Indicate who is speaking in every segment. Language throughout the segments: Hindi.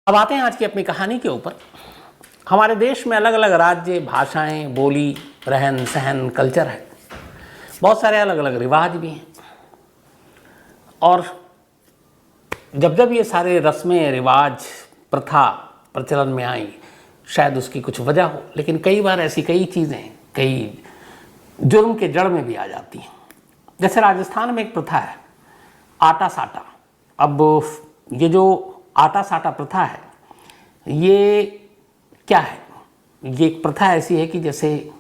Speaker 1: अब आते हैं आज की अपनी कहानी के ऊपर। हमारे देश में अलग अलग राज्य, भाषाएं, बोली, रहन सहन, कल्चर है। बहुत सारे अलग अलग रिवाज भी हैं। और जब जब ये सारे रस्में, रिवाज, प्रथा प्रचलन में आई, शायद उसकी कुछ वजह हो, लेकिन कई बार ऐसी कई चीज़ें कई जुर्म के जड़ में भी आ जाती हैं। जैसे राजस्थान में एक प्रथा है आटा साटा। अब ये जो आटा साटा प्रथा है, ये क्या है? ये एक प्रथा ऐसी है कि जैसे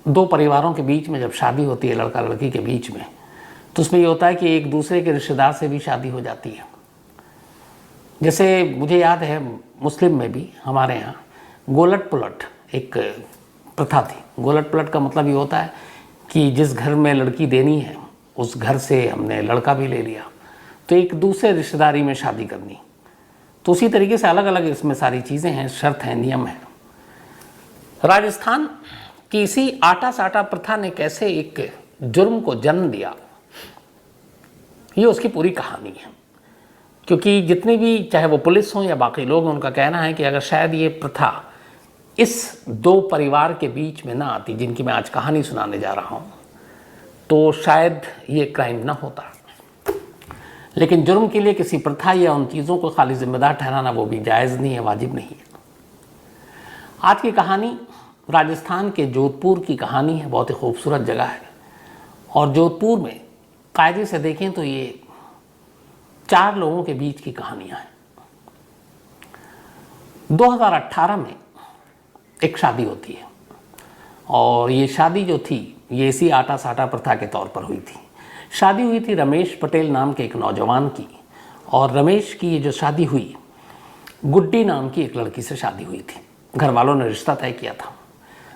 Speaker 1: दो परिवारों के बीच में जब शादी होती है, लड़का लड़की के बीच में, तो उसमें ये होता है कि एक दूसरे के रिश्तेदार से भी शादी हो जाती है। जैसे मुझे याद है मुस्लिम में भी हमारे यहाँ गोलट पुलट एक प्रथा थी। गोलट पुलट का मतलब ये होता है कि जिस घर में लड़की देनी है उस घर से हमने लड़का भी ले लिया, तो एक दूसरे रिश्तेदारी में शादी करनी। तो उसी तरीके से अलग अलग इसमें सारी चीज़ें हैं, शर्त हैं, नियम हैं। राजस्थान की इसी आटा साटा प्रथा ने कैसे एक जुर्म को जन्म दिया, ये उसकी पूरी कहानी है। क्योंकि जितने भी, चाहे वो पुलिस हो या बाकी लोग, उनका कहना है कि अगर शायद ये प्रथा इस दो परिवार के बीच में ना आती जिनकी मैं आज कहानी सुनाने जा रहा हूँ, तो शायद ये क्राइम ना होता। लेकिन जुर्म के लिए किसी प्रथा या उन चीज़ों को खाली जिम्मेदार ठहराना वो भी जायज़ नहीं है, वाजिब नहीं है। आज की कहानी राजस्थान के जोधपुर की कहानी है। बहुत ही खूबसूरत जगह है। और जोधपुर में कायदे से देखें तो ये 4 लोगों के बीच की कहानियां हैं। 2018 में एक शादी होती है और ये शादी जो थी ये इसी आटा साटा प्रथा के तौर पर हुई थी। शादी हुई थी रमेश पटेल नाम के एक नौजवान की, और रमेश की ये जो शादी हुई, गुड्डी नाम की एक लड़की से शादी हुई थी। घर वालों ने रिश्ता तय किया था।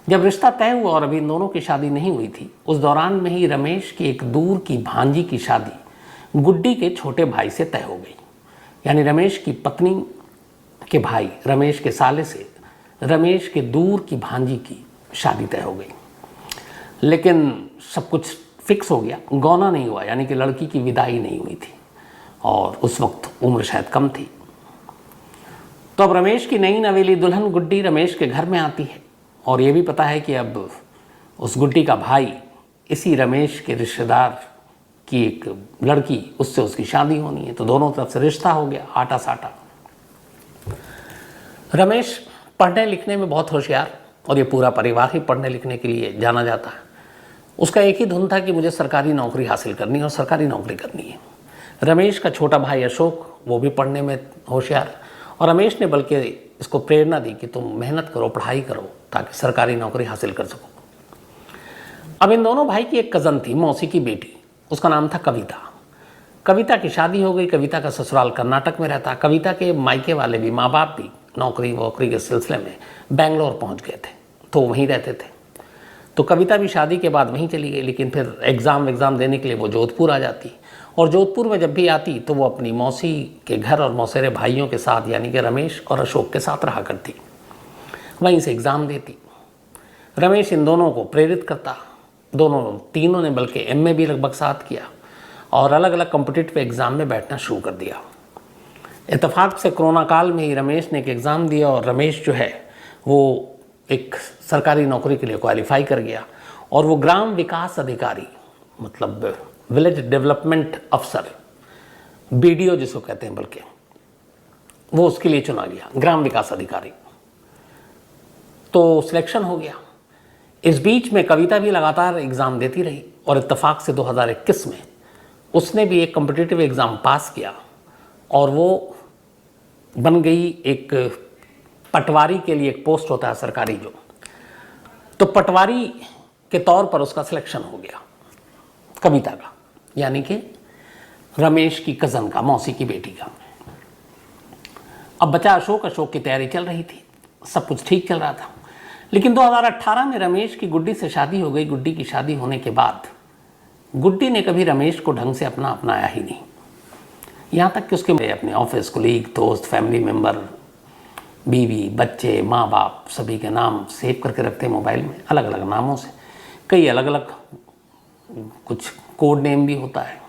Speaker 1: जब रिश्ता तय हुआ और अभी इन दोनों की शादी नहीं हुई थी, उस दौरान में ही रमेश की एक दूर की भांजी की शादी गुड्डी के छोटे भाई से तय हो गई। यानी रमेश की पत्नी के भाई रमेश के साले से रमेश के दूर की भांजी की शादी तय हो गई। लेकिन सब कुछ फिक्स हो गया, गौना नहीं हुआ, यानी कि लड़की की विदाई नहीं हुई थी और उस वक्त उम्र शायद कम थी। तो अब रमेश की नई नवेली दुल्हन गुड्डी रमेश के घर में आती है और ये भी पता है कि अब उस गुड्डी का भाई इसी रमेश के रिश्तेदार की एक लड़की, उससे उसकी शादी होनी है। तो दोनों तरफ से रिश्ता हो गया, आटा साटा। रमेश पढ़ने लिखने में बहुत होशियार, और ये पूरा परिवार ही पढ़ने लिखने के लिए जाना जाता है। उसका एक ही धुन था कि मुझे सरकारी नौकरी हासिल करनी है और सरकारी नौकरी करनी है। रमेश का छोटा भाई अशोक, वो भी पढ़ने में होशियार, और रमेश ने बल्कि इसको प्रेरणा दी कि तुम मेहनत करो, पढ़ाई करो, ताकि सरकारी नौकरी हासिल कर सको। अब इन दोनों भाई की एक कज़न थी, मौसी की बेटी, उसका नाम था कविता। कविता की शादी हो गई। कविता का ससुराल कर्नाटक में रहता। कविता के मायके वाले भी, माँ बाप भी नौकरी वोकरी के सिलसिले में बेंगलोर पहुँच गए थे, तो वहीं रहते थे। तो कविता भी शादी के बाद वहीं चली गई, लेकिन फिर एग्ज़ाम देने के लिए वो जोधपुर आ जाती। और जोधपुर में जब भी आती तो वो अपनी मौसी के घर और मौसेरे भाइयों के साथ, यानी कि रमेश और अशोक के साथ रहा करती, वहीं से एग्ज़ाम देती। रमेश इन दोनों को प्रेरित करता। तीनों ने बल्कि एमए भी लगभग साथ किया और अलग अलग कॉम्पिटिटिव एग्ज़ाम में बैठना शुरू कर दिया। इत्तेफाक से कोरोना काल में ही रमेश ने एक एग्ज़ाम दिया और रमेश जो है वो एक सरकारी नौकरी के लिए क्वालिफाई कर गया, और वो ग्राम विकास अधिकारी, मतलब विलेज डेवलपमेंट अफसर, बीडीओ जिसको कहते हैं, बल्कि वो उसके लिए चुना गया, ग्राम विकास अधिकारी। तो सिलेक्शन हो गया। इस बीच में कविता भी लगातार एग्ज़ाम देती रही और इत्तेफाक से 2021 में उसने भी एक कॉम्पिटिटिव एग्ज़ाम पास किया और वो बन गई एक पटवारी के लिए एक पोस्ट होता है सरकारी जो, तो पटवारी के तौर पर उसका सिलेक्शन हो गया कविता का, यानी कि रमेश की कज़न का, मौसी की बेटी का। अब बचा अशोक। अशोक की तैयारी चल रही थी, सब कुछ ठीक चल रहा था। लेकिन 2018 में रमेश की गुड्डी से शादी हो गई। गुड्डी की शादी होने के बाद गुड्डी ने कभी रमेश को ढंग से अपनाया ही नहीं। यहाँ तक कि उसके अपने ऑफिस कोलीग, दोस्त, फैमिली मेम्बर, बीवी, बच्चे, माँ बाप, सभी के नाम सेव करके रखते हैं मोबाइल में, अलग अलग नामों से। कई अलग अलग, कुछ कोड नेम भी होता है,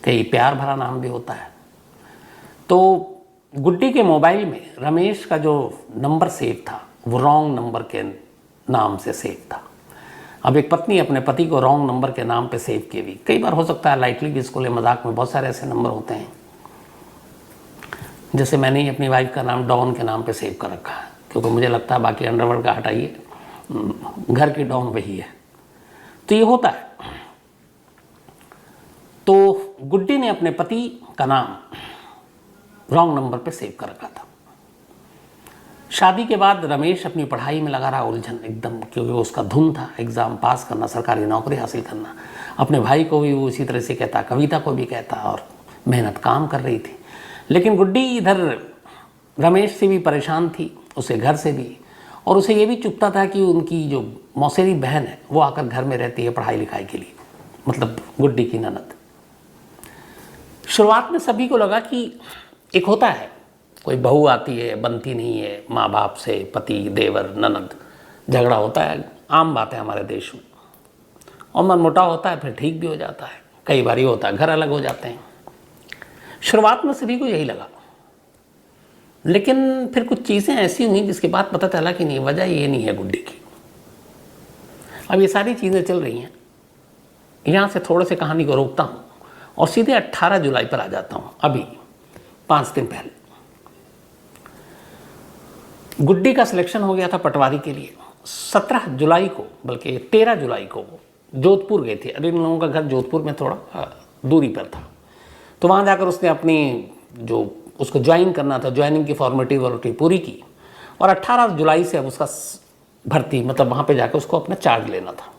Speaker 1: कई प्यार भरा नाम भी होता है। तो गुड्डी के मोबाइल में रमेश का जो नंबर सेव था वो रॉन्ग नंबर के नाम से सेव था। अब एक पत्नी अपने पति को रॉन्ग नंबर के नाम पे सेव की हुई, कई बार हो सकता है लाइटली भी इसको ले, मजाक में बहुत सारे ऐसे नंबर होते हैं। जैसे मैंने ही अपनी वाइफ का नाम डॉन के नाम पे सेव कर रखा है, क्योंकि मुझे लगता है बाकी अंडरवर्ल्ड का हटाइए, घर की डॉन वही है। तो ये होता है। तो गुड्डी ने अपने पति का नाम रॉन्ग नंबर पे सेव कर रखा था। शादी के बाद रमेश अपनी पढ़ाई में लगा रहा उलझन एकदम, क्योंकि उसका धुन था एग्ज़ाम पास करना, सरकारी नौकरी हासिल करना। अपने भाई को भी वो इसी तरह से कहता, कविता को भी कहता, और मेहनत काम कर रही थी। लेकिन गुड्डी इधर रमेश से भी परेशान थी, उसे घर से भी, और उसे ये भी चुभता था कि उनकी जो मौसेरी बहन है वो आकर घर में रहती है पढ़ाई लिखाई के लिए, मतलब गुड्डी की ननद। शुरुआत में सभी को लगा कि एक होता है, कोई बहू आती है, बनती नहीं है, माँ बाप से, पति, देवर, ननद, झगड़ा होता है, आम बात है हमारे देश में, और मनमुटाव होता है, फिर ठीक भी हो जाता है। कई बार ये होता है घर अलग हो जाते हैं। शुरुआत में सभी को यही लगा, लेकिन फिर कुछ चीज़ें ऐसी हुई जिसके बाद पता चला कि नहीं, वजह ये नहीं है गुड्डी की। अब ये सारी चीज़ें चल रही हैं, यहाँ से थोड़े से कहानी को रोकता हूँ और सीधे 18 जुलाई पर आ जाता हूँ। अभी 5 दिन पहले गुड्डी का सिलेक्शन हो गया था पटवारी के लिए। 17 जुलाई को, बल्कि 13 जुलाई को जोधपुर गए थे। अरे इन लोगों का घर जोधपुर में थोड़ा दूरी पर था, तो वहाँ जाकर उसने अपनी जो उसको ज्वाइन करना था, ज्वाइनिंग की फॉर्मेलिटी पूरी की, और 18 जुलाई से अब उसका भर्ती, मतलब वहाँ पे जाकर उसको अपना चार्ज लेना था।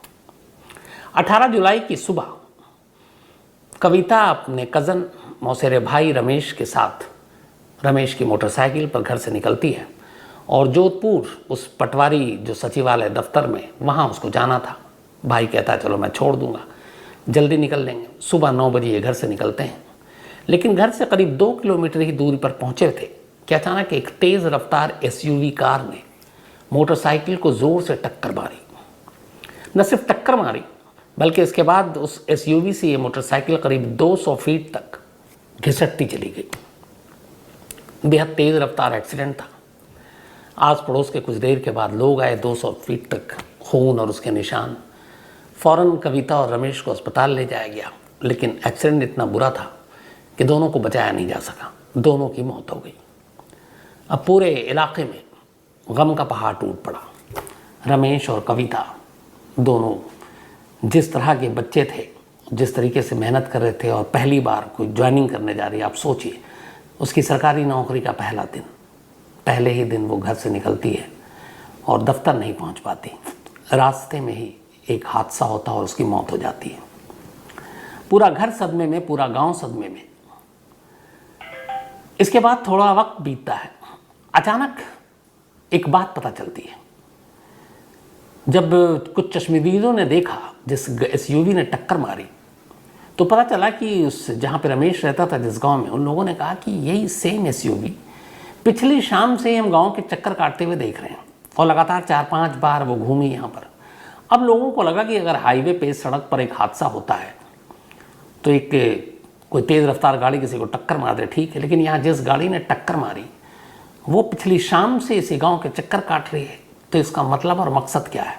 Speaker 1: 18 जुलाई की सुबह कविता अपने कज़न मौसेरे भाई रमेश के साथ रमेश की मोटरसाइकिल पर घर से निकलती है, और जोधपुर उस पटवारी जो सचिवालय दफ्तर में, वहाँ उसको जाना था। भाई कहता है चलो मैं छोड़ दूंगा, जल्दी निकल लेंगे। सुबह 9 बजे ये घर से निकलते हैं, लेकिन घर से करीब 2 किलोमीटर ही दूरी पर पहुँचे थे कि अचानक एक तेज़ रफ्तार SUV कार ने मोटरसाइकिल को ज़ोर से टक्कर मारी। न सिर्फ टक्कर मारी, बल्कि इसके बाद उस SUV से ये मोटरसाइकिल करीब 200 फीट तक घिसटती चली गई। बेहद तेज़ रफ्तार एक्सीडेंट था। आस पड़ोस के कुछ देर के बाद लोग आए, 200 फीट तक खून और उसके निशान। फ़ौरन कविता और रमेश को अस्पताल ले जाया गया, लेकिन एक्सीडेंट इतना बुरा था कि दोनों को बचाया नहीं जा सका, दोनों की मौत हो गई। अब पूरे इलाके में गम का पहाड़ टूट पड़ा। रमेश और कविता दोनों जिस तरह के बच्चे थे, जिस तरीके से मेहनत कर रहे थे, और पहली बार कोई ज्वाइनिंग करने जा रही है। आप सोचिए, उसकी सरकारी नौकरी का पहला दिन, पहले ही दिन वो घर से निकलती है और दफ्तर नहीं पहुंच पाती। रास्ते में ही एक हादसा होता है और उसकी मौत हो जाती है। पूरा घर सदमे में, पूरा गांव सदमे में। इसके बाद थोड़ा वक्त बीतता है, अचानक एक बात पता चलती है। जब कुछ चश्मदीदों ने देखा जिस SUV ने टक्कर मारी, तो पता चला कि उस जहाँ पे रमेश रहता था, जिस गांव में, उन लोगों ने कहा कि यही सेम SUV पिछली शाम से हम गांव के चक्कर काटते हुए देख रहे हैं, और लगातार 4-5 बार वो घूमी यहाँ पर। अब लोगों को लगा कि अगर हाईवे पे, सड़क पर एक हादसा होता है तो एक कोई तेज़ रफ्तार गाड़ी किसी को टक्कर मार दे, ठीक है, लेकिन यहाँ जिस गाड़ी ने टक्कर मारी वो पिछली शाम से इसी गांव के चक्कर काट रही है, तो इसका मतलब और मकसद क्या है?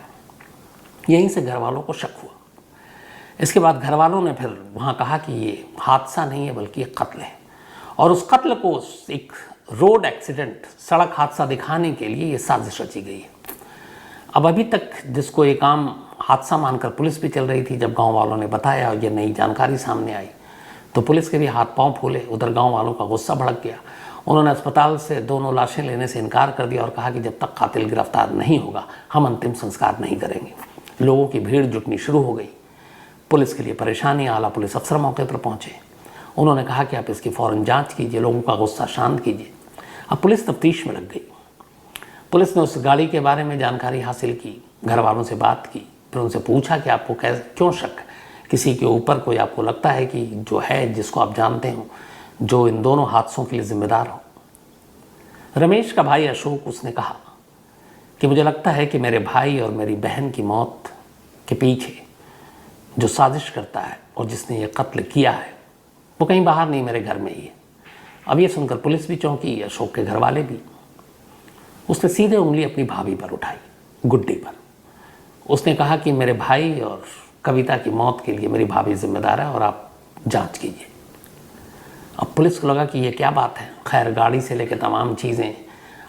Speaker 1: यहीं से घर वालों को शक हुआ। इसके बाद घर वालों ने फिर वहाँ कहा कि ये हादसा नहीं है बल्कि ये कत्ल है, और उस कत्ल को एक रोड एक्सीडेंट, सड़क हादसा दिखाने के लिए ये साजिश रची गई है। अब अभी तक जिसको एक आम हादसा मानकर पुलिस भी चल रही थी, जब गांव वालों ने बताया और ये नई जानकारी सामने आई तो पुलिस के भी हाथ पांव फूले। उधर गांव वालों का गुस्सा भड़क गया। उन्होंने अस्पताल से दोनों लाशें लेने से इनकार कर दिया और कहा कि जब तक कातिल गिरफ्तार नहीं होगा हम अंतिम संस्कार नहीं करेंगे। लोगों की भीड़ जुटनी शुरू हो गई। पुलिस के लिए परेशानी। आला पुलिस अफसर मौके पर पहुंचे। उन्होंने कहा कि आप इसकी फ़ौरन जांच कीजिए, लोगों का गुस्सा शांत कीजिए। अब पुलिस तफ्तीश में लग गई। पुलिस ने उस गाड़ी के बारे में जानकारी हासिल की, घर वालों से बात की, फिर उनसे पूछा कि आपको क्यों शक, किसी के ऊपर कोई आपको लगता है कि जो है, जिसको आप जानते हो, जो इन दोनों हादसों के लिए जिम्मेदार हो। रमेश का भाई अशोक, उसने कहा कि मुझे लगता है कि मेरे भाई और मेरी बहन की मौत के पीछे जो साजिश करता है और जिसने ये कत्ल किया है वो कहीं बाहर नहीं, मेरे घर में ही है। अब ये सुनकर पुलिस भी चौंकी, अशोक के घर वाले भी। उसने सीधे उंगली अपनी भाभी पर उठाई, गुड्डी पर। उसने कहा कि मेरे भाई और कविता की मौत के लिए मेरी भाभी जिम्मेदार है और आप जांच कीजिए। अब पुलिस को लगा कि ये क्या बात है। खैर, गाड़ी से लेकर तमाम चीज़ें,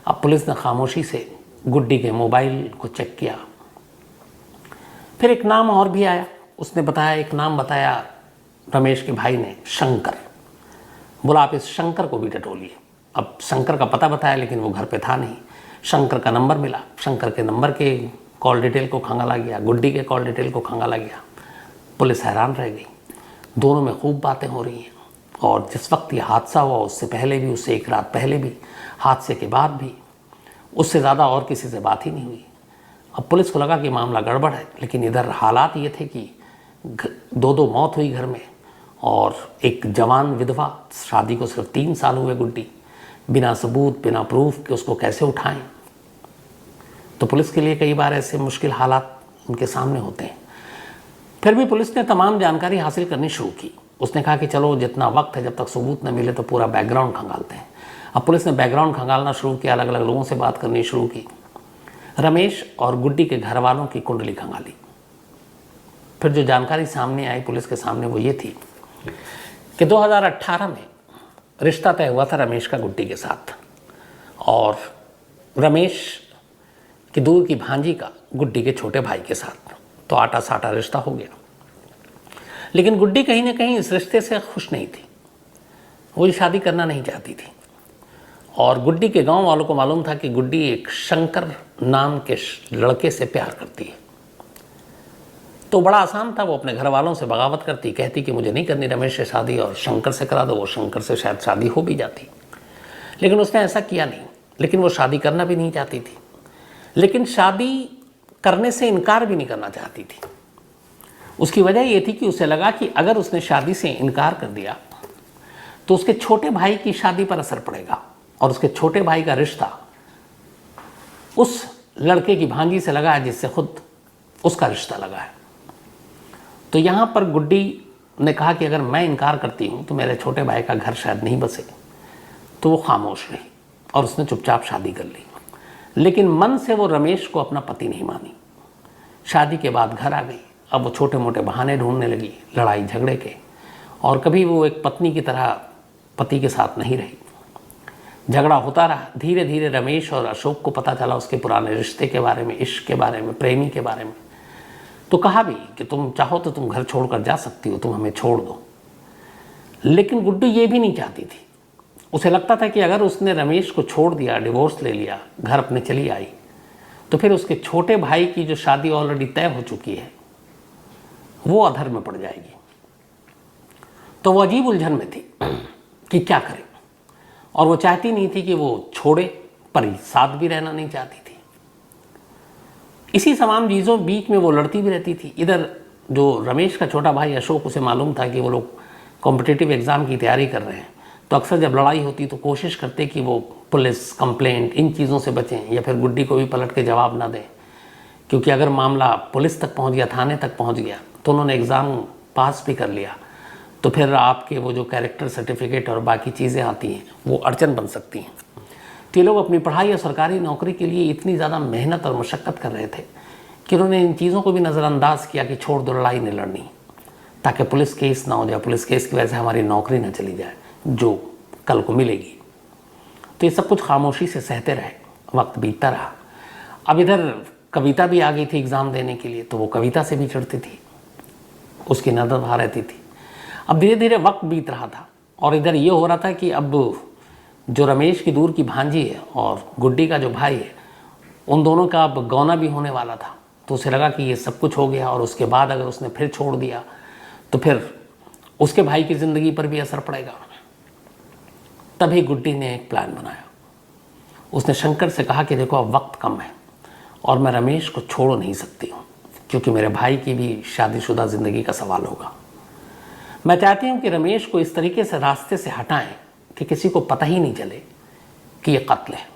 Speaker 1: अब पुलिस ने खामोशी से गुड्डी के मोबाइल को चेक किया। फिर एक नाम और भी आया। उसने बताया, एक नाम बताया रमेश के भाई ने, शंकर। बोला आप इस शंकर को भी टटोलिए। अब शंकर का पता बताया, लेकिन वो घर पे था नहीं। शंकर का नंबर मिला, शंकर के नंबर के कॉल डिटेल को खंगाला गया, गुड्डी के कॉल डिटेल को खंगाला गया। पुलिस हैरान रह गई। दोनों में खूब बातें हो रही हैं, और जिस वक्त ये हादसा हुआ उससे पहले भी, उससे एक रात पहले भी, हादसे के बाद भी, उससे ज़्यादा और किसी से बात ही नहीं हुई। अब पुलिस को लगा कि मामला गड़बड़ है, लेकिन इधर हालात ये थे कि दो मौत हुई घर में, और एक जवान विधवा, शादी को सिर्फ 3 साल हुए गुड्डी, बिना सबूत बिना प्रूफ कि उसको कैसे उठाएं। तो पुलिस के लिए कई बार ऐसे मुश्किल हालात उनके सामने होते हैं। फिर भी पुलिस ने तमाम जानकारी हासिल करनी शुरू की। उसने कहा कि चलो जितना वक्त है, जब तक सबूत न मिले तो पूरा बैकग्राउंड खंगालते हैं। अब पुलिस ने बैकग्राउंड खंगालना शुरू किया, अलग अलग लोगों से बात करनी शुरू की। रमेश और गुड्डी के घर वालों की कुंडली खंगाली। फिर जो जानकारी सामने आई पुलिस के सामने वो ये थी कि 2018 में रिश्ता तय हुआ था रमेश का गुड्डी के साथ, और रमेश की दूर की भांजी का गुड्डी के छोटे भाई के साथ। तो आटा साटा रिश्ता हो गया। लेकिन गुड्डी कहीं ना कहीं इस रिश्ते से खुश नहीं थी। वो शादी करना नहीं चाहती थी, और गुड्डी के गांव वालों को मालूम था कि गुड्डी एक शंकर नाम के लड़के से प्यार करती है। तो बड़ा आसान था, वो अपने घर वालों से बगावत करती, कहती कि मुझे नहीं करनी रमेश से शादी और शंकर से करा दो। वो शंकर से शायद शादी हो भी जाती, लेकिन उसने ऐसा किया नहीं। लेकिन वो शादी करना भी नहीं चाहती थी, लेकिन शादी करने से इनकार भी नहीं करना चाहती थी। उसकी वजह ये थी कि उसे लगा कि अगर उसने शादी से इनकार कर दिया तो उसके छोटे भाई की शादी पर असर पड़ेगा, और उसके छोटे भाई का रिश्ता उस लड़के की भांजी से लगा है जिससे खुद उसका रिश्ता लगा है। तो यहाँ पर गुड्डी ने कहा कि अगर मैं इनकार करती हूँ तो मेरे छोटे भाई का घर शायद नहीं बसे। तो वो खामोश रही और उसने चुपचाप शादी कर ली। लेकिन मन से वो रमेश को अपना पति नहीं मानी। शादी के बाद घर आ गई। अब वो छोटे मोटे बहाने ढूंढने लगी लड़ाई झगड़े के, और कभी वो एक पत्नी की तरह पति के साथ नहीं रही। झगड़ा होता रहा। धीरे धीरे रमेश और अशोक को पता चला उसके पुराने रिश्ते के बारे में, इश्क के बारे में, प्रेमी के बारे में। तो कहा भी कि तुम चाहो तो तुम घर छोड़कर जा सकती हो, तुम हमें छोड़ दो। लेकिन गुड्डी ये भी नहीं चाहती थी। उसे लगता था कि अगर उसने रमेश को छोड़ दिया, डिवोर्स ले लिया, घर अपने चली आई, तो फिर उसके छोटे भाई की जो शादी ऑलरेडी तय हो चुकी है वो अधर में पड़ जाएगी। तो वो अजीब उलझन में थी कि क्या करे, और वो चाहती नहीं थी कि वो छोड़े, पर साथ भी रहना नहीं चाहती थी। इसी तमाम चीज़ों बीच में वो लड़ती भी रहती थी। इधर जो रमेश का छोटा भाई अशोक, उसे मालूम था कि वो लोग कॉम्पिटिटिव एग्ज़ाम की तैयारी कर रहे हैं, तो अक्सर जब लड़ाई होती तो कोशिश करते कि वो पुलिस कंप्लेंट इन चीज़ों से बचें, या फिर गुड्डी को भी पलट के जवाब ना दें, क्योंकि अगर मामला पुलिस तक पहुंच गया, थाने तक पहुंच गया, तो उन्होंने एग्ज़ाम पास भी कर लिया, तो फिर आपके वो जो कैरेक्टर सर्टिफिकेट और बाकी चीज़ें आती हैं वो अड़चन बन सकती हैं। तो ये लोग अपनी पढ़ाई और सरकारी नौकरी के लिए इतनी ज़्यादा मेहनत और मशक्क़त कर रहे थे कि उन्होंने इन चीज़ों को भी नज़रअंदाज किया कि छोड़ दो, लड़ाई नहीं लड़नी, ताकि पुलिस केस ना हो जाए, पुलिस केस की वजह से हमारी नौकरी ना चली जाए जो कल को मिलेगी। तो ये सब कुछ खामोशी से सहते रहे। वक्त बीतता रहा। अब इधर कविता भी आ गई थी एग्ज़ाम देने के लिए, तो वो कविता से भी चिढ़ती थी, उसकी नज़र वहाँ रहती थी। अब धीरे धीरे वक्त बीत रहा था, और इधर ये हो रहा था कि अब जो रमेश की दूर की भांजी है और गुड्डी का जो भाई है, उन दोनों का अब गौना भी होने वाला था। तो उसे लगा कि ये सब कुछ हो गया, और उसके बाद अगर उसने फिर छोड़ दिया तो फिर उसके भाई की ज़िंदगी पर भी असर पड़ेगा। तभी गुड्डी ने एक प्लान बनाया। उसने शंकर से कहा कि देखो अब वक्त कम है और मैं रमेश को छोड़ नहीं सकती हूँ, क्योंकि मेरे भाई की भी शादीशुदा ज़िंदगी का सवाल होगा। मैं चाहती हूँ कि रमेश को इस तरीके से रास्ते से हटाएं कि किसी को पता ही नहीं चले कि ये कत्ल है,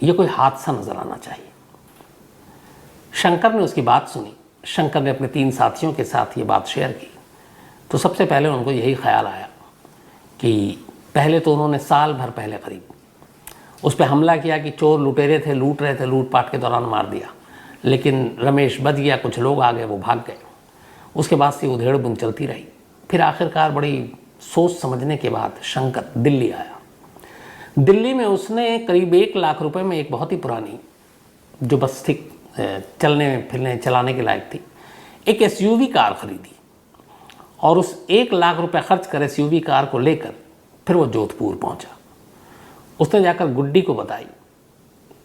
Speaker 1: ये कोई हादसा नज़र आना चाहिए। शंकर ने उसकी बात सुनी। शंकर ने अपने 3 साथियों के साथ ये बात शेयर की। तो सबसे पहले उनको यही ख्याल आया कि पहले तो उन्होंने साल भर पहले करीब उस पर हमला किया कि चोर लुटेरे थे, लूट रहे थे, लूटपाट के दौरान मार दिया, लेकिन रमेश बच गया, कुछ लोग आ गए, वो भाग गए। उसके बाद से उधेड़ बुन चलती रही। फिर आखिरकार बड़ी सोच समझने के बाद शंकर दिल्ली आया। दिल्ली में उसने करीब 1 लाख रुपए में एक बहुत ही पुरानी, जो बस ठीक चलने फिरने चलाने के लायक थी, एक SUV कार खरीदी और उस 1 लाख रुपए खर्च कर SUV कार को लेकर फिर वो जोधपुर पहुंचा। उसने जाकर गुड्डी को बताई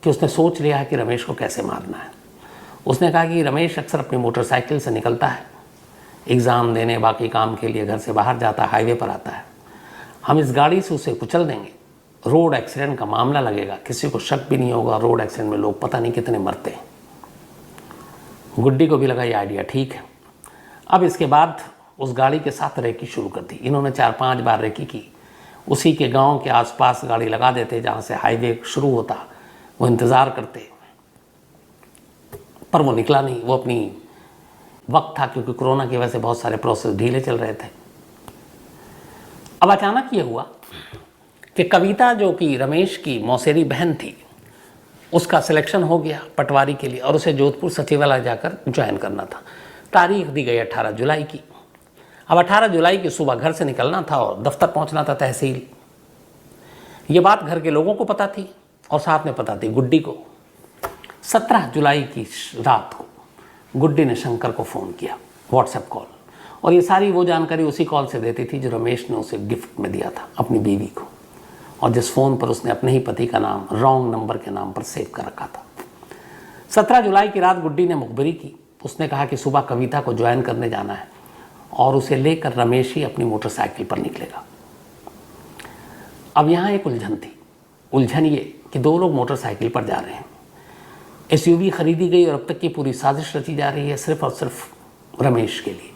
Speaker 1: कि उसने सोच लिया है कि रमेश को कैसे मारना है। उसने कहा कि रमेश अक्सर अपनी मोटरसाइकिल से निकलता है, एग्ज़ाम देने, बाकी काम के लिए घर से बाहर जाता है, हाईवे पर आता है। हम इस गाड़ी से उसे कुचल देंगे, रोड एक्सीडेंट का मामला लगेगा, किसी को शक भी नहीं होगा। रोड एक्सीडेंट में लोग पता नहीं कितने मरते हैं। गुड्डी को भी लगा ये आइडिया ठीक है। अब इसके बाद उस गाड़ी के साथ रेकी शुरू कर दी। इन्होंने 4-5 बार रेकी की। उसी के गांव के आसपास गाड़ी लगा देते जहाँ से हाईवे शुरू होता, वो इंतज़ार करते, पर वो निकला नहीं। वो अपनी वक्त था, क्योंकि कोरोना की वजह से बहुत सारे प्रोसेस ढीले चल रहे थे। अब अचानक ये हुआ कि कविता, जो कि रमेश की मौसेरी बहन थी, उसका सिलेक्शन हो गया पटवारी के लिए और उसे जोधपुर सचिवालय जाकर ज्वाइन करना था। तारीख दी गई 18 जुलाई की। अब 18 जुलाई की सुबह घर से निकलना था और दफ्तर पहुंचना था, तहसील। ये बात घर के लोगों को पता थी और साथ में पता थी गुड्डी को। 17 जुलाई की रात को गुड्डी ने शंकर को फ़ोन किया, व्हाट्सएप कॉल, और ये सारी वो जानकारी उसी कॉल से देती थी जो रमेश ने उसे गिफ्ट में दिया था अपनी बीवी को, और जिस फ़ोन पर उसने अपने ही पति का नाम रॉन्ग नंबर के नाम पर सेव कर रखा था। 17 जुलाई की रात गुड्डी ने मुखबिरी की। उसने कहा कि सुबह कविता को ज्वाइन करने जाना है और उसे लेकर रमेश ही अपनी मोटरसाइकिल पर निकलेगा। अब यहाँ एक उलझन थी। उलझन ये कि 2 लोग मोटरसाइकिल पर जा रहे हैं, SUV खरीदी गई और अब तक की पूरी साजिश रची जा रही है सिर्फ और सिर्फ रमेश के लिए।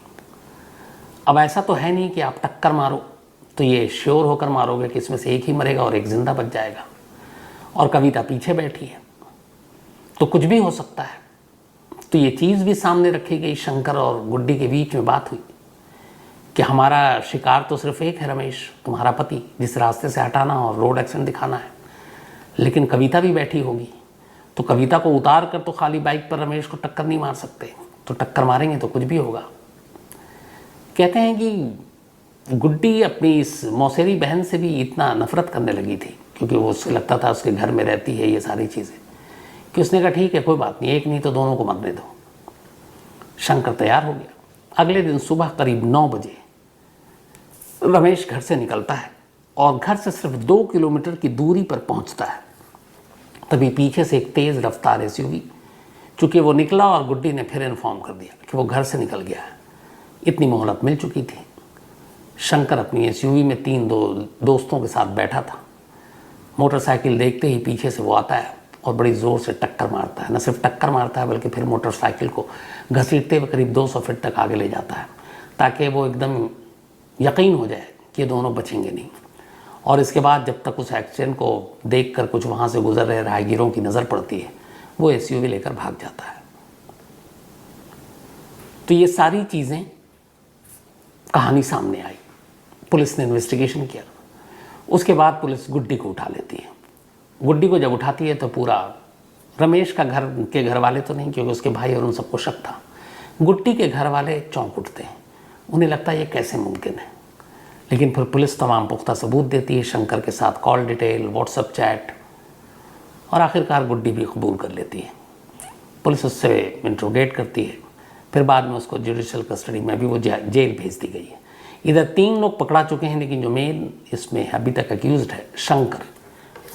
Speaker 1: अब ऐसा तो है नहीं कि आप टक्कर मारो तो ये श्योर होकर मारोगे कि इसमें से एक ही मरेगा और एक जिंदा बच जाएगा, और कविता पीछे बैठी है, तो कुछ भी हो सकता है। तो ये चीज़ भी सामने रखी गई। शंकर और गुड्डी के बीच में बात हुई कि हमारा शिकार तो सिर्फ एक है, रमेश तुम्हारा पति, जिस रास्ते से हटाना और रोड एक्सीडेंट दिखाना है, लेकिन कविता भी बैठी होगी, तो कविता को उतार कर तो खाली बाइक पर रमेश को टक्कर नहीं मार सकते, तो टक्कर मारेंगे तो कुछ भी होगा। कहते हैं कि गुड्डी अपनी इस मौसेरी बहन से भी इतना नफरत करने लगी थी, क्योंकि वो उसको लगता था उसके घर में रहती है ये सारी चीज़ें, कि उसने कहा ठीक है कोई बात नहीं, एक नहीं तो दोनों को मरने दो। शंकर तैयार हो गया। अगले दिन सुबह करीब 9 बजे रमेश घर से निकलता है और घर से सिर्फ 2 किलोमीटर की दूरी पर पहुंचता है। तभी पीछे से एक तेज़ रफ्तार SUV, चूँकि वो निकला और गुड्डी ने फिर इन्फॉर्म कर दिया कि वो घर से निकल गया है। इतनी मोहलत मिल चुकी थी। शंकर अपनी SUV में 3 दोस्तों के साथ बैठा था। मोटरसाइकिल देखते ही पीछे से वो आता है और बड़ी ज़ोर से टक्कर मारता है। न सिर्फ टक्कर मारता है बल्कि फिर मोटरसाइकिल को घसीटते हुए करीब 200 फीट तक आगे ले जाता है, ताकि वो एकदम यकीन हो जाए कि ये दोनों बचेंगे नहीं। और इसके बाद जब तक उस एक्सीडेंट को देखकर कुछ वहाँ से गुजर रहे राहगीरों की नज़र पड़ती है, वो SUV लेकर भाग जाता है। तो ये सारी चीज़ें कहानी सामने आई। पुलिस ने इन्वेस्टिगेशन किया। उसके बाद पुलिस गुड्डी को उठा लेती है। गुड्डी को जब उठाती है तो पूरा रमेश का घर के घर वाले तो नहीं, क्योंकि उसके भाई और उन सबको शक था। गुड्डी के घर वाले चौंक उठते हैं। उन्हें लगता है ये कैसे मुमकिन है, लेकिन फिर पुलिस तमाम पुख्ता सबूत देती है, शंकर के साथ कॉल डिटेल, व्हाट्सएप चैट, और आखिरकार गुड्डी भी कबूल कर लेती है। पुलिस उससे इंट्रोगेट करती है। फिर बाद में उसको जुडिशल कस्टडी में भी वो जेल भेज दी गई है। इधर 3 लोग पकड़ा चुके हैं, लेकिन जो मेन इसमें अभी तक अक्यूज्ड है शंकर,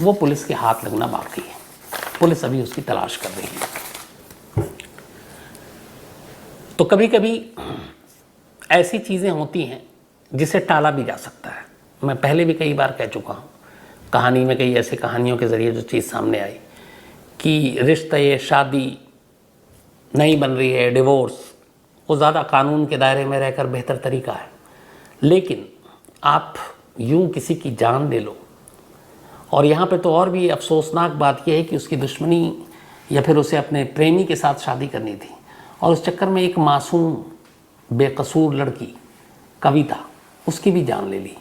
Speaker 1: वो पुलिस के हाथ लगना बाकी है। पुलिस अभी उसकी तलाश कर रही है। तो कभी कभी ऐसी चीज़ें होती हैं जिसे टाला भी जा सकता है। मैं पहले भी कई बार कह चुका हूँ, कहानी में कई ऐसी कहानियों के ज़रिए जो चीज़ सामने आई कि रिश्ते, शादी नहीं बन रही है, डिवोर्स, वो ज़्यादा कानून के दायरे में रहकर बेहतर तरीका है। लेकिन आप यूं किसी की जान ले लो, और यहाँ पे तो और भी अफसोसनाक बात यह है कि उसकी दुश्मनी या फिर उसे अपने प्रेमी के साथ शादी करनी थी, और उस चक्कर में एक मासूम बेकसूर लड़की कविता, उसकी भी जान ले ली।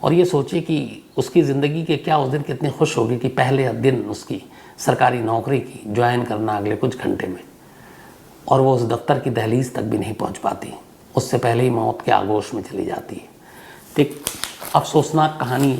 Speaker 1: और ये सोचिए कि उसकी ज़िंदगी के क्या उस दिन कितनी खुश होगी कि पहले दिन उसकी सरकारी नौकरी की ज्वाइन करना अगले कुछ घंटे में, और वो उस दफ्तर की दहलीज तक भी नहीं पहुंच पाती, उससे पहले ही मौत के आगोश में चली जाती है। एक अफसोसनाक कहानी